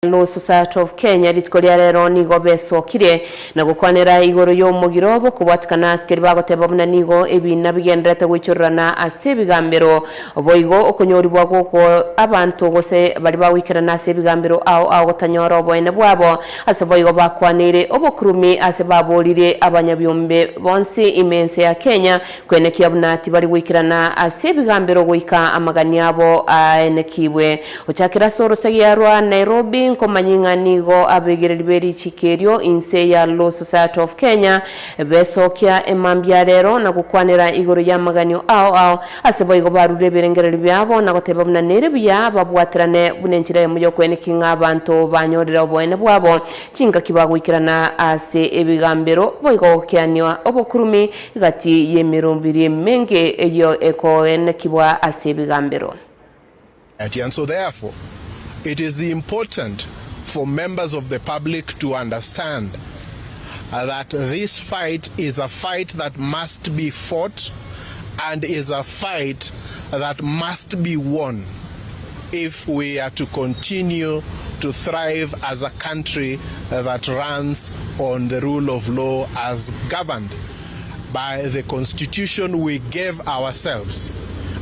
Law Society of Kenya litikolia rero nigo besokire na gukwanira igoro yo mugiro bo kubwatikana askeri bagoteba buna nigo ebina bigenderete gwichurana asebigambiro boigo okonyoribwa goko abantu gose bali bawikirana asebigambiro ao gotanyora obwene bwabo aseboigo bakwanire obokurumi asebabolire abanyabyombe bonsi imense ya Kenya kwenekia bunati bali wikirana asebigambiro goika amagani abo enekibwe ochakira soro segiyarwa Nairobi komanyinga nigo abegereri chikerio inse ya Law Society of Kenya besokia emambya rero na gukwanira igoro ya maganyo ao aseboigo barure berengereri byabo na goteba buna nere bya babwatirane bunenchira muyo kwenekinga abantu banyorera obwene bwabo chinga kibagwikirana ase ebigambiro boigo kyanywa obokurumi gati yemirumbiri menge eyo eko enekibwa ase ebigambiro. And so therefore it is important for members of the public to understand that this fight is a fight that must be fought and is a fight that must be won if we are to continue to thrive as a country that runs on the rule of law as governed by the constitution we gave ourselves.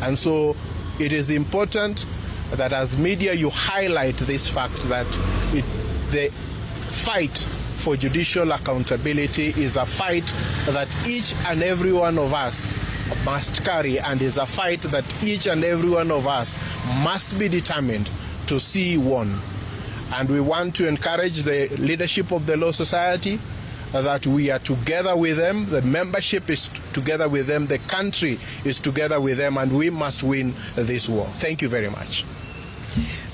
And so it is important that as media you highlight this fact that the fight for judicial accountability is a fight that each and every one of us must carry, and is a fight that each and every one of us must be determined to see won. And we want to encourage the leadership of the Law Society that we are together with them, the membership is together with them, the country is together with them, and we must win this war. Thank you very much.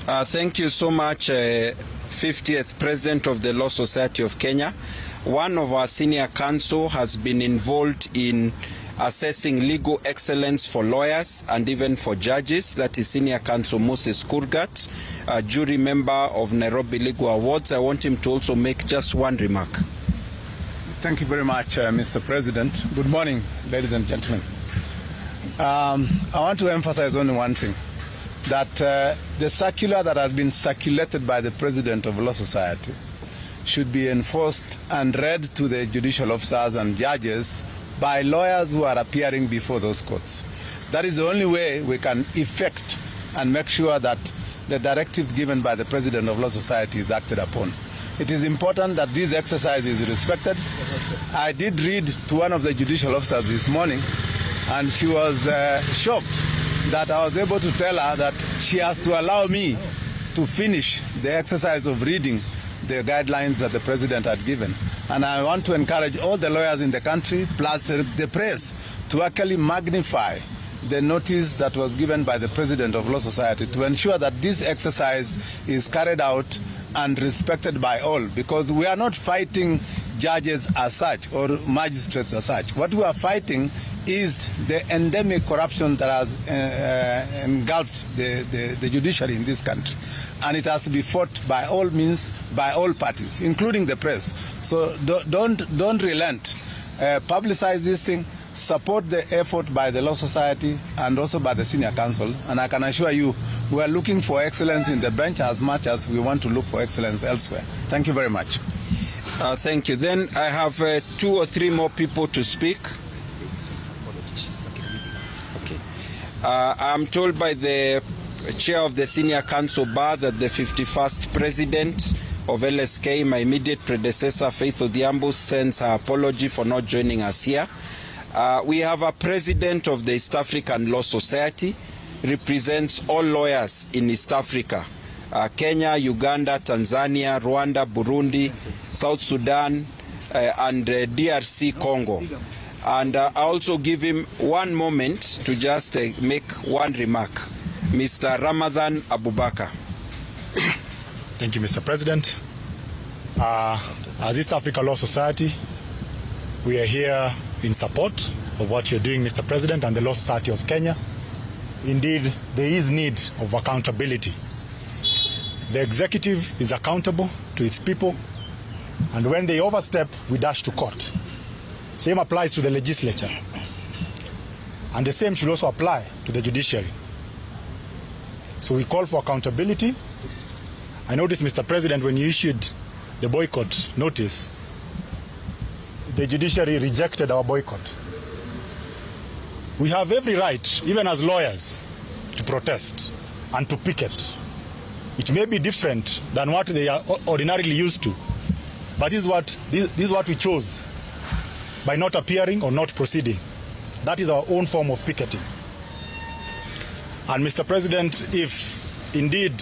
Thank you so much, 50th President of the Law Society of Kenya. One of our senior counsel has been involved in assessing legal excellence for lawyers and even for judges. That is Senior Counsel Moses Kurgat, a jury member of Nairobi Legal Awards. I want him to also make just one remark. Thank you very much, Mr. President. Good morning, ladies and gentlemen. I want to emphasize only one thing, that the circular that has been circulated by the President of Law Society should be enforced and read to the judicial officers and judges by lawyers who are appearing before those courts. That is the only way we can effect and make sure that the directive given by the President of Law Society is acted upon. It is important that this exercise is respected. I did read to one of the judicial officers this morning, and she was shocked that I was able to tell her that she has to allow me to finish the exercise of reading the guidelines that the President had given. And I want to encourage all the lawyers in the country, plus the press, to actually magnify the notice that was given by the President of Law Society to ensure that this exercise is carried out and respected by all, because we are not fighting judges as such or magistrates as such. What we are fighting is the endemic corruption that has engulfed the judiciary in this country. And it has to be fought by all means, by all parties, including the press. So don't relent. Publicize this thing. Support the effort by the Law Society and also by the Senior Counsel. And I can assure you, we are looking for excellence in the bench as much as we want to look for excellence elsewhere. Thank you very much. Thank you. Then I have 2 or 3 more people to speak. Okay. I'm told by the chair of the Senior Counsel Bar that the 51st President of LSK, my immediate predecessor, Faith Odhiambo, sends her apology for not joining us here. We have a president of the East African Law Society, represents all lawyers in East Africa, Kenya, Uganda, Tanzania, Rwanda, Burundi, South Sudan, and DRC Congo. And I also give him one moment to just make one remark. Mr. Ramadan Abubakar. Thank you, Mr. President. As East Africa Law Society, we are here in support of what you're doing, Mr. President, and the Law Society of Kenya. Indeed, there is need of accountability. The executive is accountable to its people, and when they overstep, we dash to court. Same applies to the legislature, and the same should also apply to the judiciary. So we call for accountability, I noticed, Mr. President, when you issued the boycott notice, the judiciary rejected our boycott. We have every right, even as lawyers, to protest and to picket. It may be different than what they are ordinarily used to, but this is what we chose by not appearing or not proceeding. That is our own form of picketing. And Mr. President, if indeed